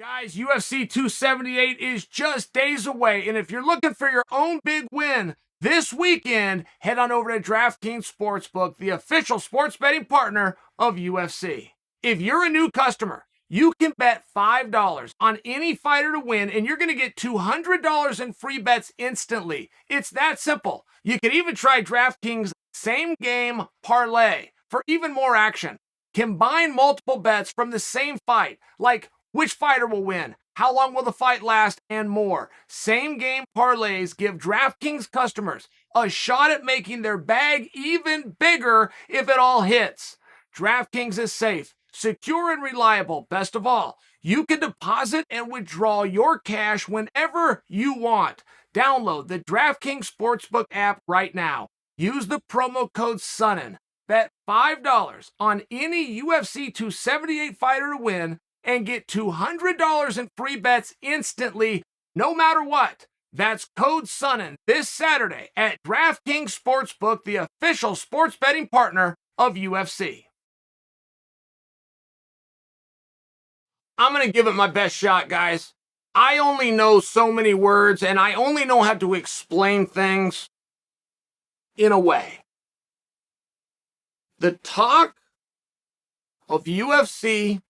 Guys, UFC 278 is just days away, and if you're looking for your own big win this weekend, head on over to DraftKings Sportsbook, the official sports betting partner of UFC. If you're a new customer, you can bet $5 on any fighter to win, and you're going to get $200 in free bets instantly. It's that simple. You can even try DraftKings Same Game Parlay for even more action. Combine multiple bets from the same fight, like which fighter will win, how long will the fight last, and more. Same game parlays give DraftKings customers a shot at making their bag even bigger if it all hits. DraftKings is safe, secure, and reliable. Best of all, you can deposit and withdraw your cash whenever you want. Download the DraftKings Sportsbook app right now. Use the promo code Sonnen. Bet $5 on any UFC 278 fighter to win and get $200 in free bets instantly, no matter what. That's code Sonnen this Saturday at DraftKings Sportsbook, the official sports betting partner of UFC. I'm going to give it my best shot, guys. I only know so many words, and I only know how to explain things in a way. The talk of UFC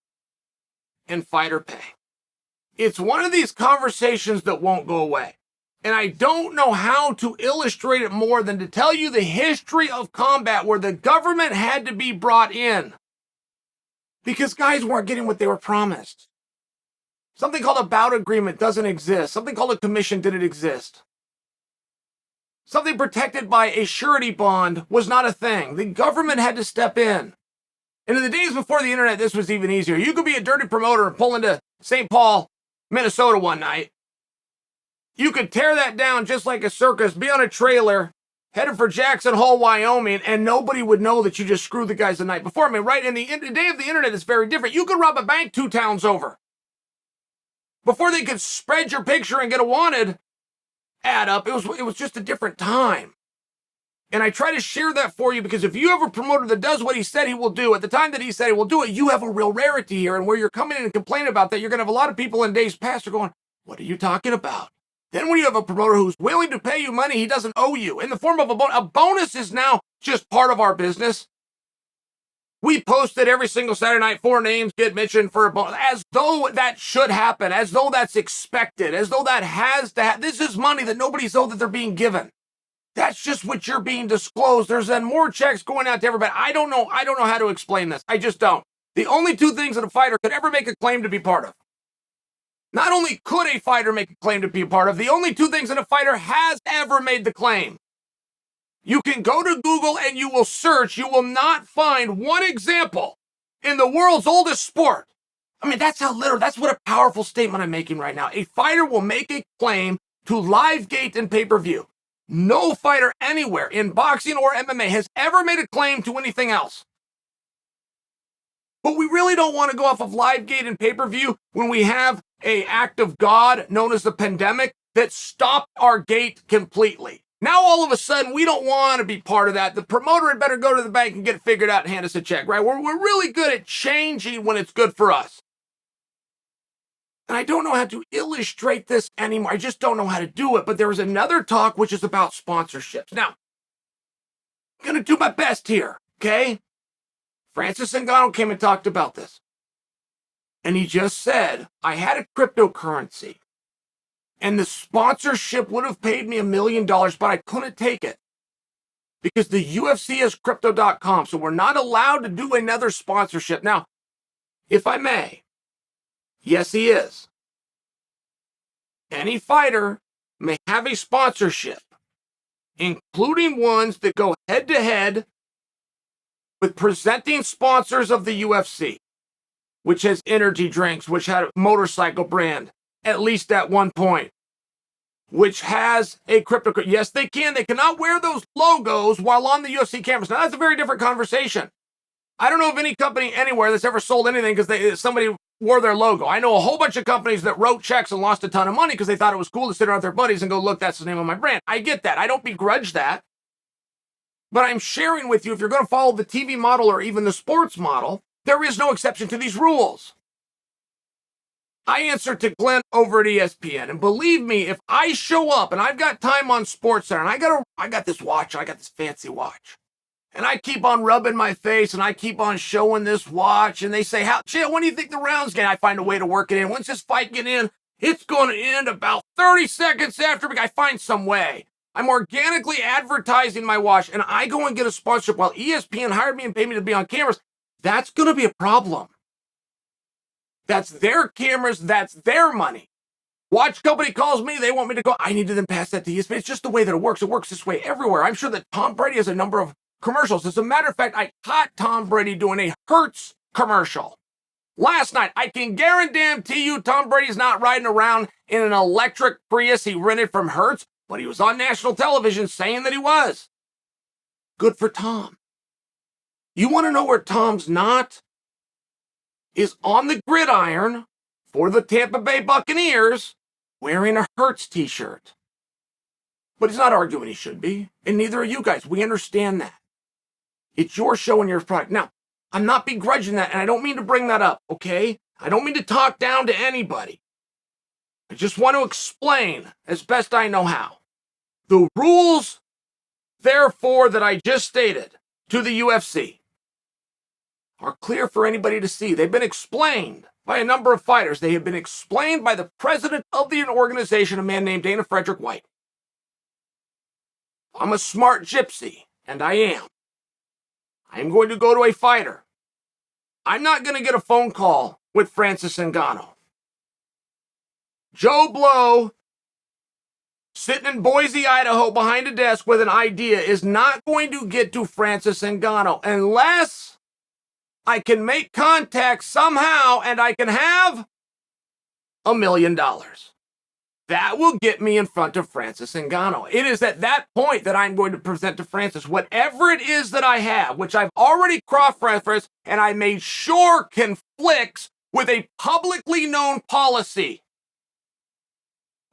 and fighter pay. It's one of these conversations that won't go away. And I don't know how to illustrate it more than to tell you the history of combat where the government had to be brought in because guys weren't getting what they were promised. Something called a bout agreement doesn't exist. Something called a commission didn't exist. Something protected by a surety bond was not a thing. The government had to step in. And in the days before the internet, this was even easier. You could be a dirty promoter and pull into St. Paul, Minnesota one night. You could tear that down just like a circus, be on a trailer, headed for Jackson Hole, Wyoming, and nobody would know that you just screwed the guys the night before. I mean, right? In the day of the internet, it's very different. You could rob a bank 2 towns over. Before they could spread your picture and get a wanted ad up, it was just a different time. And I try to share that for you because if you have a promoter that does what he said he will do at the time that he said he will do it, you have a real rarity here. And where you're coming in and complaining about that, you're going to have a lot of people in days past are going, what are you talking about? Then when you have a promoter who's willing to pay you money he doesn't owe you in the form of a bonus is now just part of our business. We posted every single Saturday night 4 names get mentioned for a bonus, as though that should happen, as though that's expected, as though that has to happen. This is money that nobody's owed that they're being given. That's just what you're being disclosed. There's then more checks going out to everybody. I don't know how to explain this. I just don't. The only 2 things that a fighter could ever make a claim to be part of. Not only could a fighter make a claim to be a part of, the only 2 things that a fighter has ever made the claim. You can go to Google and you will search. You will not find one example in the world's oldest sport. I mean, that's what a powerful statement I'm making right now. A fighter will make a claim to live gate and pay-per-view. No fighter anywhere in boxing or MMA has ever made a claim to anything else. But we really don't want to go off of live gate and pay-per-view when we have an act of God known as the pandemic that stopped our gate completely. Now all of a sudden we don't want to be part of that. The promoter had better go to the bank and get it figured out and hand us a check, right? We're really good at changing when it's good for us. And I don't know how to illustrate this anymore. I just don't know how to do it. But there is another talk which is about sponsorships. Now, I'm going to do my best here, okay? Francis Ngannou came and talked about this. And he just said, I had a cryptocurrency. And the sponsorship would have paid me $1 million, but I couldn't take it. Because the UFC is crypto.com. So we're not allowed to do another sponsorship. Now, if I may, yes, he is. Any fighter may have a sponsorship, including ones that go head-to-head with presenting sponsors of the UFC, which has energy drinks, which had a motorcycle brand, at least at one point, which has a crypto. Yes, they can. They cannot wear those logos while on the UFC cameras. Now, that's a very different conversation. I don't know of any company anywhere that's ever sold anything because somebody wore their logo. I know a whole bunch of companies that wrote checks and lost a ton of money because they thought it was cool to sit around with their buddies and go, look, that's the name of my brand. I get that. I don't begrudge that. But I'm sharing with you, if you're going to follow the TV model or even the sports model, there is no exception to these rules. I answer to Glenn over at ESPN. And believe me, if I show up and I've got time on SportsCenter and I got this watch, I got this fancy watch. And I keep on rubbing my face and I keep on showing this watch. And they say, Chael, when do you think the round's going? I find a way to work it in. Once this fight get in, it's going to end about 30 seconds after. I find some way. I'm organically advertising my watch and I go and get a sponsorship while ESPN hired me and paid me to be on cameras. That's going to be a problem. That's their cameras. That's their money. Watch company calls me. They want me to go. I need to then pass that to ESPN. It's just the way that it works. It works this way everywhere. I'm sure that Tom Brady has a number of commercials. As a matter of fact, I caught Tom Brady doing a Hertz commercial last night. I can guarantee you Tom Brady's not riding around in an electric Prius he rented from Hertz, but he was on national television saying that he was. Good for Tom. You want to know where Tom's not? Is on the gridiron for the Tampa Bay Buccaneers wearing a Hertz t-shirt. But he's not arguing he should be, and neither are you guys. We understand that. It's your show and your product. Now, I'm not begrudging that, and I don't mean to bring that up, okay? I don't mean to talk down to anybody. I just want to explain as best I know how. The rules, therefore, that I just stated to the UFC are clear for anybody to see. They've been explained by a number of fighters. They have been explained by the president of the organization, a man named Dana Frederick White. I'm a smart gypsy, and I am. I'm going to go to a fighter. I'm not going to get a phone call with Francis Ngannou. Joe Blow, sitting in Boise, Idaho, behind a desk with an idea, is not going to get to Francis Ngannou unless I can make contact somehow and I can have $1 million. That will get me in front of Francis Ngannou. It is at that point that I'm going to present to Francis whatever it is that I have, which I've already cross-referenced and I made sure conflicts with a publicly known policy.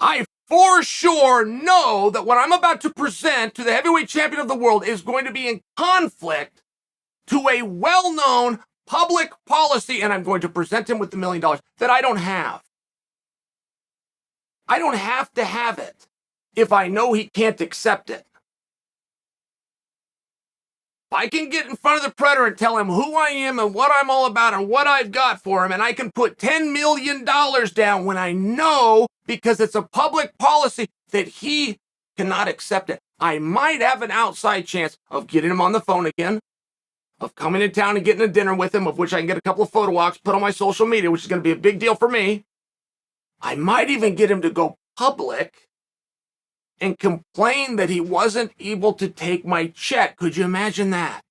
I for sure know that what I'm about to present to the heavyweight champion of the world is going to be in conflict to a well-known public policy, and I'm going to present him with the $1 million that I don't have. I don't have to have it if I know he can't accept it. If I can get in front of the predator and tell him who I am and what I'm all about and what I've got for him, and I can put $10 million down when I know, because it's a public policy, that he cannot accept it, I might have an outside chance of getting him on the phone again, of coming in town and getting a dinner with him, of which I can get a couple of photo walks, put on my social media, which is going to be a big deal for me. I might even get him to go public and complain that he wasn't able to take my check. Could you imagine that?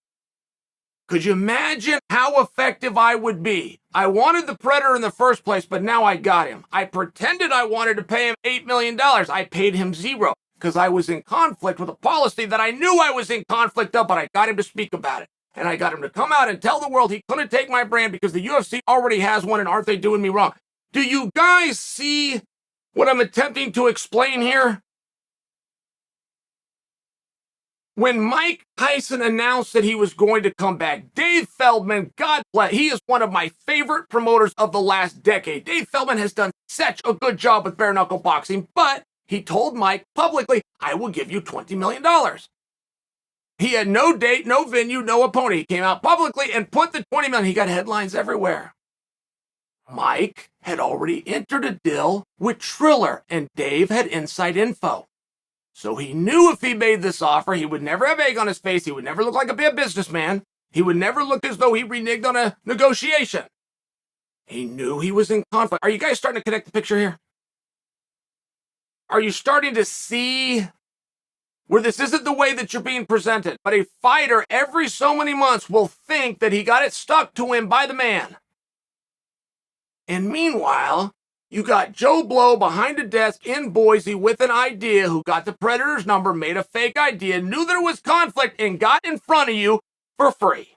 Could you imagine how effective I would be? I wanted the predator in the first place, but now I got him. I pretended I wanted to pay him $8 million. I paid him $0 because I was in conflict with a policy that I knew I was in conflict of, but I got him to speak about it. And I got him to come out and tell the world he couldn't take my brand because the UFC already has one, and aren't they doing me wrong? Do you guys see what I'm attempting to explain here? When Mike Tyson announced that he was going to come back, Dave Feldman, God bless, he is one of my favorite promoters of the last decade. Dave Feldman has done such a good job with bare knuckle boxing, but he told Mike publicly, I will give you $20 million. He had no date, no venue, no opponent. He came out publicly and put the $20 million. He got headlines everywhere. Mike had already entered a deal with Triller, and Dave had inside info. So he knew if he made this offer, he would never have egg on his face. He would never look like a bad businessman. He would never look as though he reneged on a negotiation. He knew he was in conflict. Are you guys starting to connect the picture here? Are you starting to see where this isn't the way that you're being presented? But a fighter every so many months will think that he got it stuck to him by the man. And meanwhile, you got Joe Blow behind a desk in Boise with an idea, who got the Predator's number, made a fake idea, knew there was conflict, and got in front of you for free.